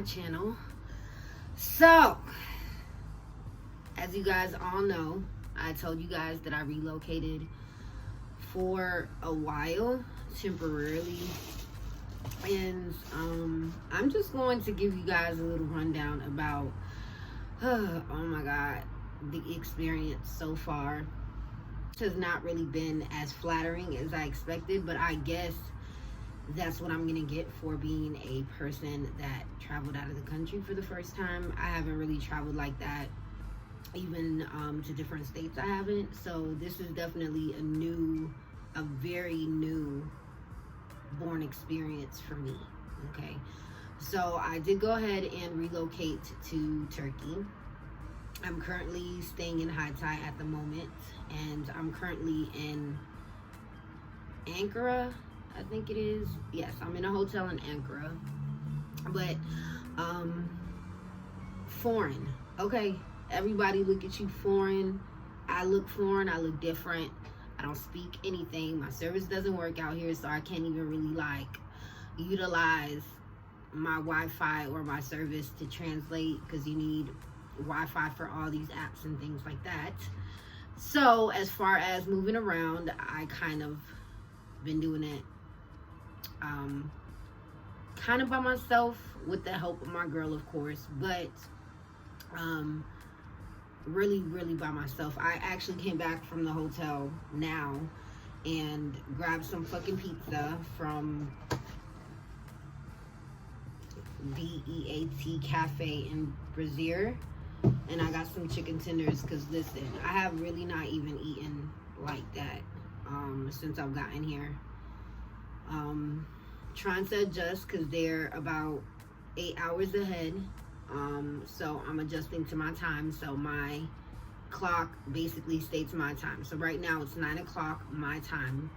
Channel. So, as you guys all know, I told you guys that I relocated for a while, temporarily, and I'm just going to give you guys a little rundown about oh my god, the experience so far has not really been as flattering as I expected, but I guess that's what I'm gonna get for being a person that traveled out of the country for the first time. I haven't really traveled like that, even to different states I haven't. So this is definitely a very new born experience for me. Okay, so I did go ahead and relocate to Turkey. I'm currently staying in Hatay at the moment, and I'm currently in Ankara, I think it is. Yes, I'm in a hotel in Ankara, but foreign. Okay, everybody look at you foreign. I look foreign. I look different. I don't speak anything. My service doesn't work out here, so I can't even really utilize my Wi-Fi or my service to translate, because you need Wi-Fi for all these apps and things like that. So as far as moving around, I kind of been doing it kind of by myself, with the help of my girl, of course, but really by myself. I actually came back from the hotel now and grabbed some fucking pizza from BEAT Cafe in Brazier, and I got some chicken tenders, because listen, I have really not even eaten like that since I've gotten here. Trying to adjust, because they're about 8 hours ahead, so I'm adjusting to my time. So my clock basically states my time. So right now it's 9 o'clock my time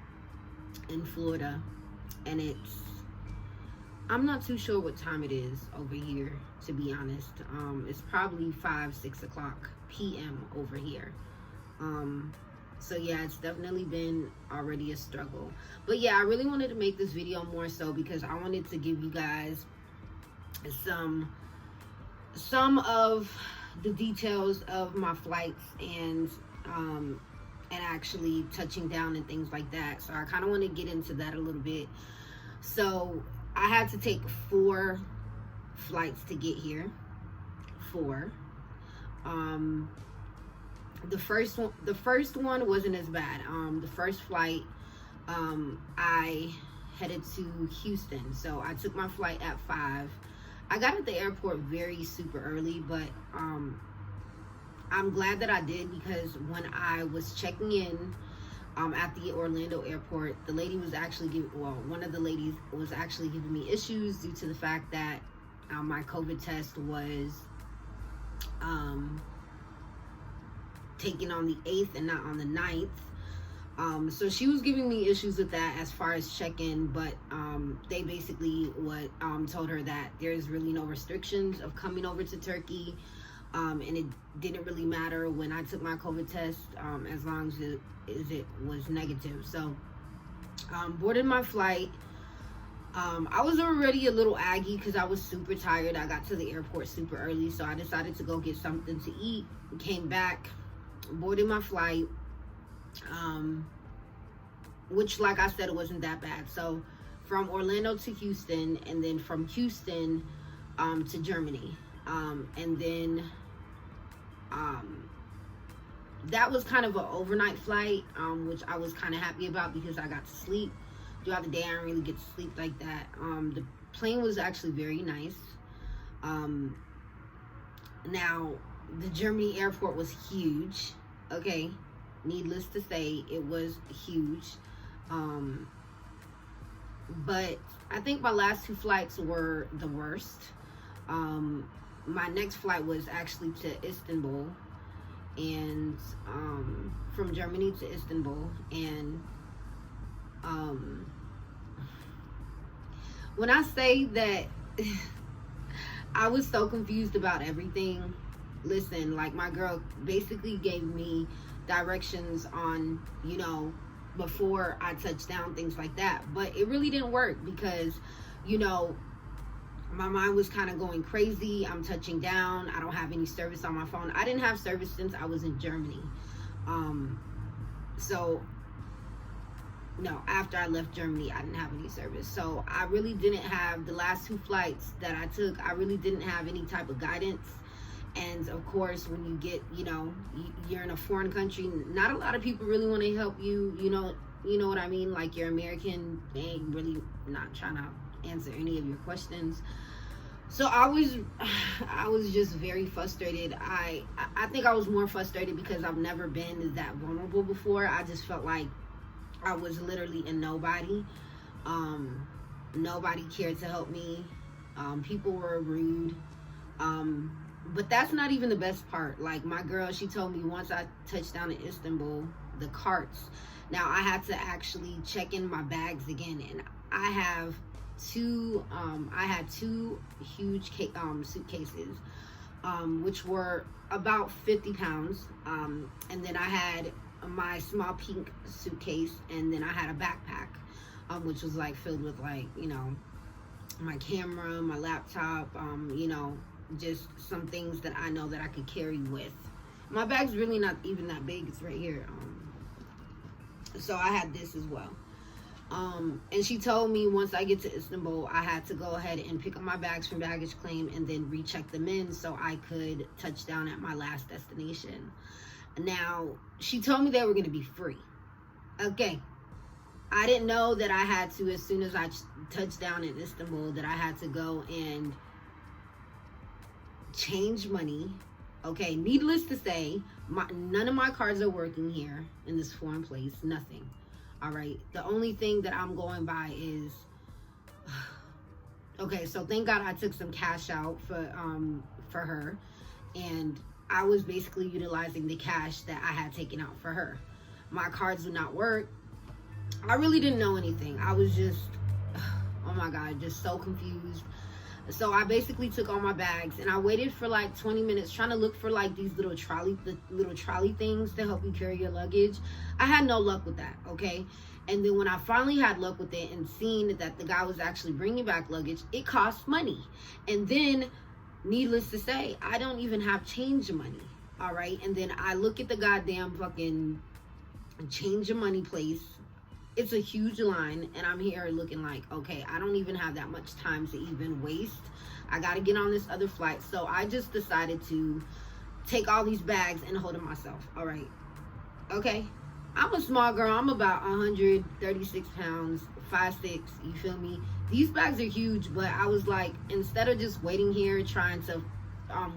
in Florida, and I'm not too sure what time it is over here, to be honest. It's probably 5-6 o'clock p.m. over here. So yeah, it's definitely been already a struggle. But yeah, I really wanted to make this video more so because I wanted to give you guys some of the details of my flights and actually touching down and things like that. So I kind of want to get into that a little bit. So I had to take 4 flights to get here. 4. The first one wasn't as bad. The first flight, I headed to Houston. So I took my flight at 5. I got at the airport very super early, but I'm glad that I did, because when I was checking in at the Orlando airport, the lady was actually one of the ladies was actually giving me issues due to the fact that my COVID test was taken on the 8th and not on the 9th. So she was giving me issues with that as far as check-in, but they basically told her that there's really no restrictions of coming over to Turkey, and it didn't really matter when I took my COVID test, as long as it was negative. So boarded my flight, I was already a little aggy because I was super tired. I got to the airport super early, so I decided to go get something to eat. Came back, boarded my flight, which, like I said, it wasn't that bad. So from Orlando to Houston, and then from Houston to Germany, and then that was kind of an overnight flight, which I was kind of happy about because I got to sleep. Throughout the day, I didn't really get to sleep like that. The plane was actually very nice. Now, the Germany airport was huge. Okay, needless to say, it was huge. But I think my last 2 flights were the worst. My next flight was actually to Istanbul, and from Germany to Istanbul, and when I say that I was so confused about everything, listen, like, my girl basically gave me directions on, you know, before I touched down, things like that, but it really didn't work because, you know, my mind was kind of going crazy. I'm touching down, I don't have any service on my phone. I didn't have service since I was in Germany. So no, after I left Germany, I didn't have any service. So I really didn't have, the last 2 flights that I took, I really didn't have any type of guidance. And of course, when you get, you know, you're in a foreign country, not a lot of people really want to help you, you know what I mean? Like, you're American, they ain't really not trying to answer any of your questions. So I was just very frustrated. I think I was more frustrated because I've never been that vulnerable before. I just felt like I was literally a nobody. Nobody cared to help me. People were rude. But that's not even the best part. Like, my girl, she told me once I touched down in Istanbul, the carts. Now, I had to actually check in my bags again, and I had 2 huge suitcases, which were about 50 pounds. And then I had my small pink suitcase, and then I had a backpack, which was like filled with, like, you know, my camera, my laptop, you know, just some things that I know that I could carry with. My bag's really not even that big, it's right here. So I had this as well. And she told me once I get to Istanbul, I had to go ahead and pick up my bags from baggage claim and then recheck them in so I could touch down at my last destination. Now, she told me they were going to be free. Okay. I didn't know that I had to, as soon as I touched down in Istanbul, that I had to go and change money. Okay, needless to say, none of my cards are working here in this foreign place. Nothing. All right. The only thing that I'm going by is, okay, so thank God I took some cash out for her, and I was basically utilizing the cash that I had taken out for her. My cards would not work. I really didn't know anything. I was just, oh my God, just so confused. So I basically took all my bags, and I waited for like 20 minutes trying to look for like these little trolley things to help you carry your luggage. I had no luck with that, okay? And then when I finally had luck with it and seen that the guy was actually bringing back luggage, it cost money. And then, needless to say, I don't even have change money, all right? And then I look at the goddamn fucking change of money place. It's a huge line, and I'm here looking like, okay, I don't even have that much time to even waste. I got to get on this other flight. So I just decided to take all these bags and hold them myself. All right. Okay. I'm a small girl. I'm about 136 pounds, 5'6". You feel me? These bags are huge, but I was like, instead of just waiting here,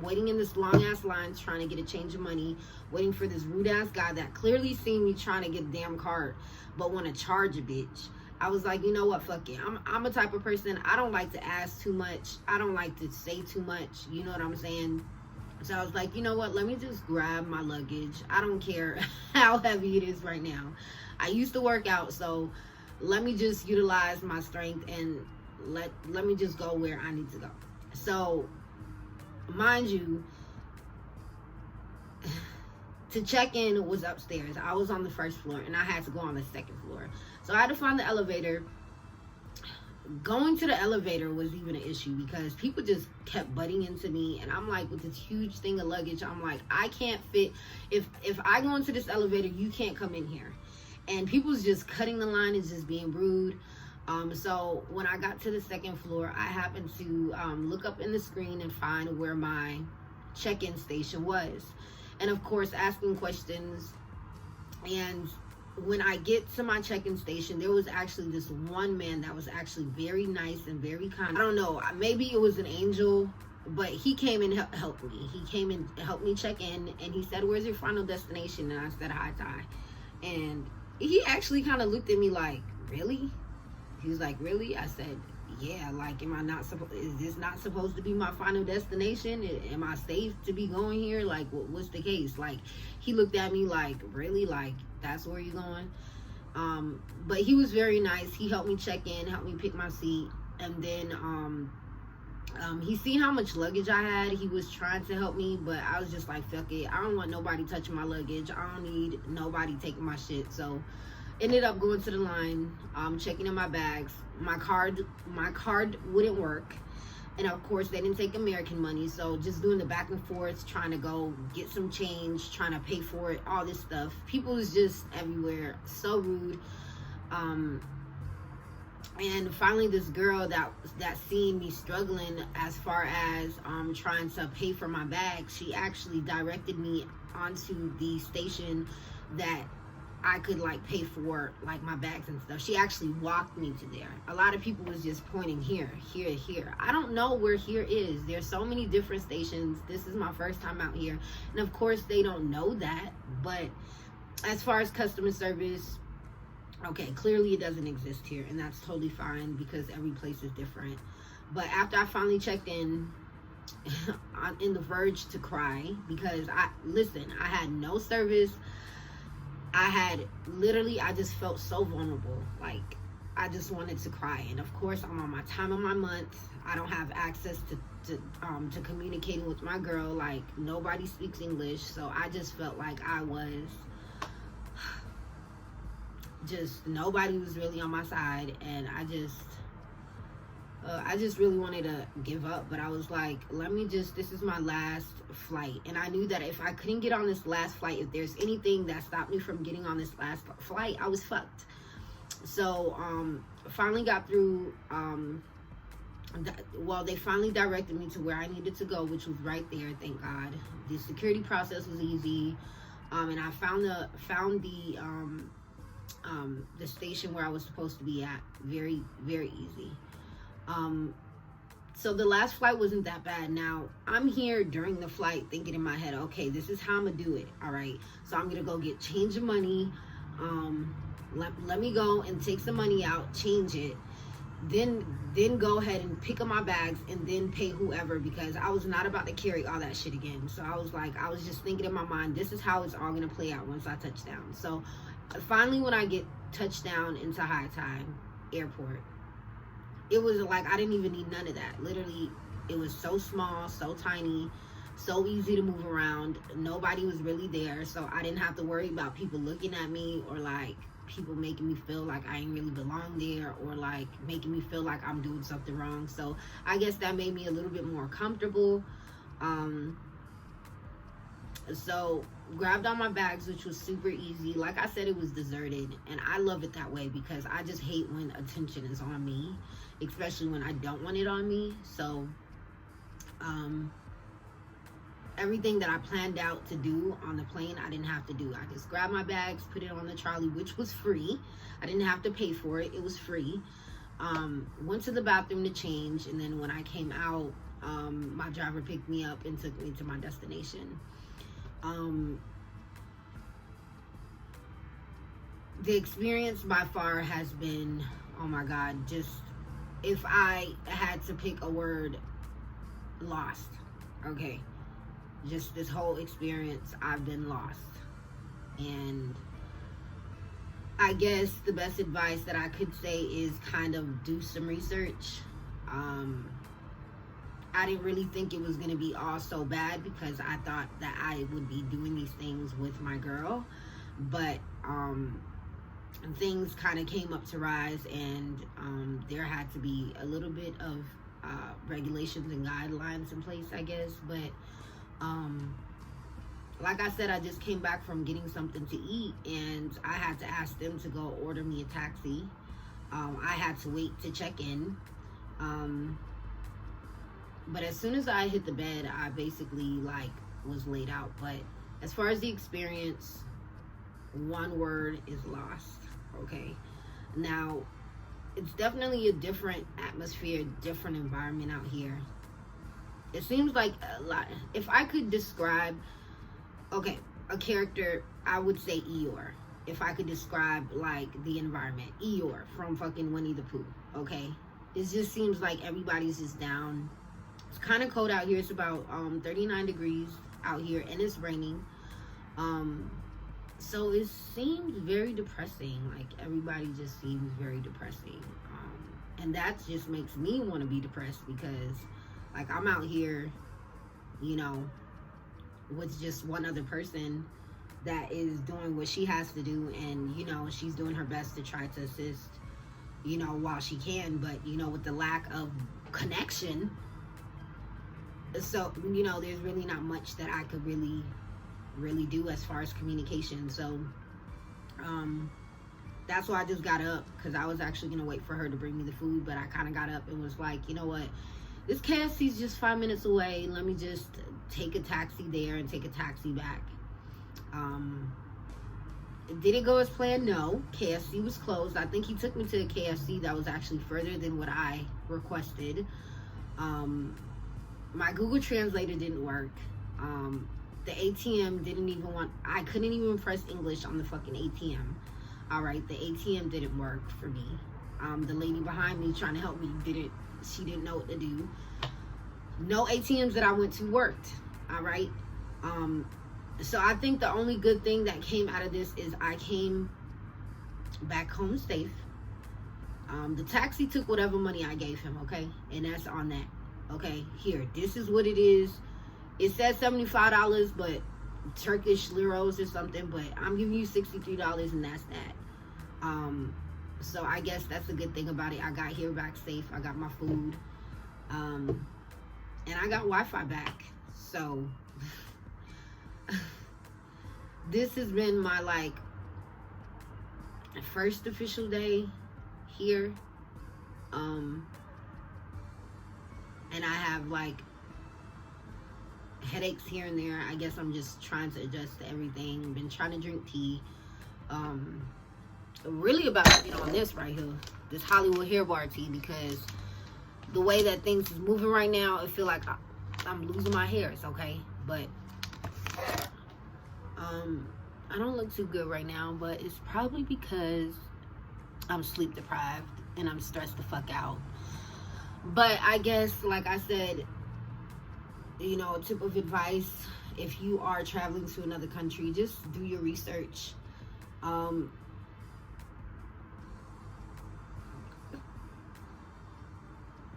waiting in this long ass line, trying to get a change of money, waiting for this rude ass guy that clearly seen me trying to get a damn card, but want to charge a bitch. I was like, you know what, fuck it. I'm a type of person, I don't like to ask too much. I don't like to say too much. You know what I'm saying? So I was like, you know what, let me just grab my luggage. I don't care how heavy it is right now. I used to work out, so let me just utilize my strength and let me just go where I need to go. So, mind you, to check in was upstairs. I was on the first floor, and I had to go on the second floor. So I had to find the elevator. going to the elevator was even an issue because people just kept butting into me, and I'm like, with this huge thing of luggage, I'm like, I can't fit. If I go into this elevator, you can't come in here. And people's just cutting the line and just being rude. So when I got to the second floor, I happened to look up in the screen and find where my check-in station was, and of course asking questions. And when I get to my check-in station, there was actually this one man that was actually very nice and very kind. I don't know, maybe it was an angel, but he came and helped me. He came and helped me check in, and he said, "Where's your final destination?" And I said, "Hi, Ty." And he actually kind of looked at me like, "Really?" He was like, "Really?" I said, "Yeah, like, is this not supposed to be my final destination? Am I safe to be going here? Like, what's the case?" Like, he looked at me like, "Really? Like, that's where you're going?" But he was very nice. He helped me check in, helped me pick my seat. And then, he seen how much luggage I had. He was trying to help me, but I was just like, fuck it. I don't want nobody touching my luggage. I don't need nobody taking my shit. So, ended up going to the line, checking in my bags. My card wouldn't work, and of course they didn't take American money, so just doing the back and forth, trying to go get some change, trying to pay for it, all this stuff. People was just everywhere, so rude. And finally this girl that seen me struggling as far as trying to pay for my bag, she actually directed me onto the station that I could like pay for like my bags and stuff. She actually walked me to there. A lot of people was just pointing here. I don't know where here is. There's so many different stations. This is my first time out here, and of course they don't know that. But as far as customer service, okay, clearly it doesn't exist here, and that's totally fine because every place is different. But after I finally checked in, I'm in the verge to cry because I had no service. I just felt so vulnerable. Like, I just wanted to cry. And of course, I'm on my time of my month. I don't have access to communicating with my girl. Like, nobody speaks English. So I just felt like I was nobody was really on my side. And I just really wanted to give up, but I was like, this is my last flight. And I knew that if I couldn't get on this last flight, if there's anything that stopped me from getting on this last flight, I was fucked. So, finally got through, they finally directed me to where I needed to go, which was right there, thank God. The security process was easy, and I found the station where I was supposed to be at very, very easy. So the last flight wasn't that bad. Now, I'm here during the flight thinking in my head, okay, this is how I'm gonna do it. All right, so I'm gonna go get change of money. Let me go and take some money out, change it, then go ahead and pick up my bags and then pay whoever, because I was not about to carry all that shit again. So I was just thinking in my mind, this is how it's all gonna play out once I touch down. So finally, when I get touchdown into High Time Airport, it was like I didn't even need none of that. Literally, it was so small, so tiny, so easy to move around. Nobody was really there, so I didn't have to worry about people looking at me or like people making me feel like I ain't really belong there, or like making me feel like I'm doing something wrong. So I guess that made me a little bit more comfortable. So grabbed all my bags, which was super easy. Like I said, it was deserted, and I love it that way because I just hate when attention is on me, especially when I don't want it on me. So everything that I planned out to do on the plane, I didn't have to do. I just grabbed my bags, put it on the trolley, which was free. I didn't have to pay for it. It was free. Went to the bathroom to change, and then when I came out, my driver picked me up and took me to my destination. The experience by far has been, oh my God, just, if I had to pick a word, lost. Okay, just this whole experience, I've been lost. And I guess the best advice that I could say is kind of do some research. I didn't really think it was going to be all so bad because I thought that I would be doing these things with my girl. But things kind of came up to rise, and there had to be a little bit of regulations and guidelines in place, I guess. But like I said, I just came back from getting something to eat, and I had to ask them to go order me a taxi. I had to wait to check in. But as soon as I hit the bed, I basically like was laid out. But as far as the experience, one word is lost. Okay. Now, it's definitely a different atmosphere, different environment out here. It seems like a lot. If I could describe, okay, a character, I would say Eeyore. If I could describe like the environment, Eeyore from fucking Winnie the Pooh. Okay. It just seems like everybody's just down. It's kind of cold out here. It's about 39 degrees out here, and it's raining. So it seems very depressing. Like everybody just seems very depressing. And that just makes me want to be depressed, because like I'm out here, you know, with just one other person that is doing what she has to do, and you know, she's doing her best to try to assist, you know, while she can, but you know, with the lack of connection, so you know, there's really not much that I could really do as far as communication. So that's why I just got up, because I was actually gonna wait for her to bring me the food, but I kind of got up and was like, you know what, this KFC's just 5 minutes away, let me just take a taxi there and take a taxi back. Did it go as planned? No. KFC was closed. I think he took me to a KFC that was actually further than what I requested. My Google Translator didn't work. The ATM didn't even I couldn't even press English on the fucking ATM. Alright, the ATM didn't work for me. The lady behind me trying to help me she didn't know what to do. No ATMs that I went to worked. Alright. So I think the only good thing that came out of this is I came back home safe. The taxi took whatever money I gave him, okay? And that's on that. Okay, here, this is what it is. It says $75, but Turkish liros or something, but I'm giving you $63 and that's that. So I guess that's a good thing about it. I got here back safe. I got my food. And I got Wi-Fi back. So this has been my like first official day here. And I have like headaches here and there. I guess I'm just trying to adjust to everything. Been trying to drink tea. Really about to get on this right here, this Hollywood hair bar tea, because the way that things is moving right now, I feel like I'm losing my hairs. Okay, but I don't look too good right now, but it's probably because I'm sleep deprived and I'm stressed the fuck out. But I guess, like I said, you know, a tip of advice, if you are traveling to another country, just do your research.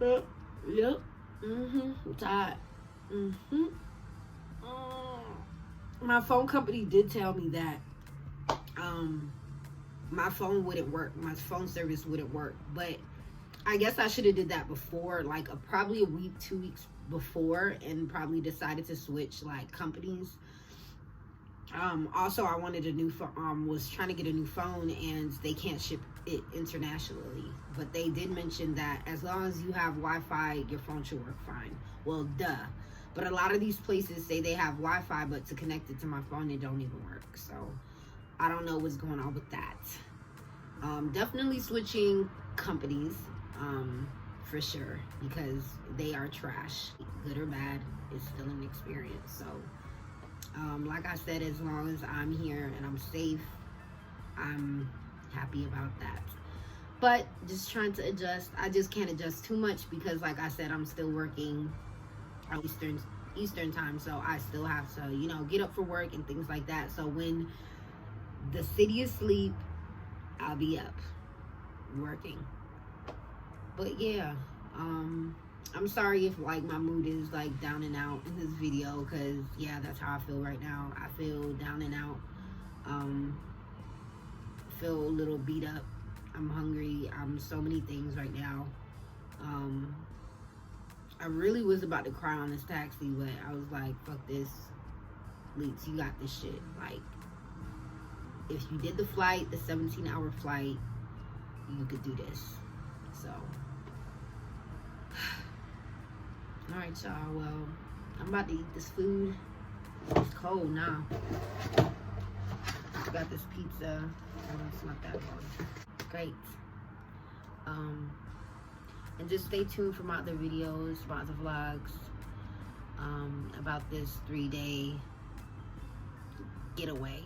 Yep. I'm tired. My phone company did tell me that my phone wouldn't work. My phone service wouldn't work. But I guess I should have did that before, like probably a week, 2 weeks before, and probably decided to switch like companies. Also, I wanted a new phone. Was trying to get a new phone, and they can't ship it internationally. But they did mention that as long as you have Wi-Fi, your phone should work fine. Well, duh. But a lot of these places say they have Wi-Fi, but to connect it to my phone, it don't even work. So I don't know what's going on with that. Definitely switching companies, for sure, because they are trash. Good or bad, it's still an experience. So like I said, as long as I'm here and I'm safe, I'm happy about that. But just trying to adjust. I just can't adjust too much because, like I said, I'm still working Eastern time, so I still have to, you know, get up for work and things like that. So when the city is asleep, I'll be up working. But yeah, I'm sorry if like my mood is like down and out in this video, because yeah, that's how I feel right now. I feel down and out. feel a little beat up. I'm hungry. I'm so many things right now. I really was about to cry on this taxi, but I was like, fuck this. Leaks, you got this shit. Like, if you did the flight, the 17-hour flight, you could do this. So, alright, y'all. Well, I'm about to eat this food. It's cold now. I got this pizza. Oh, it's not that long. Great. And just stay tuned for my other videos, my other vlogs, about this 3-day getaway.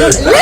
Leave!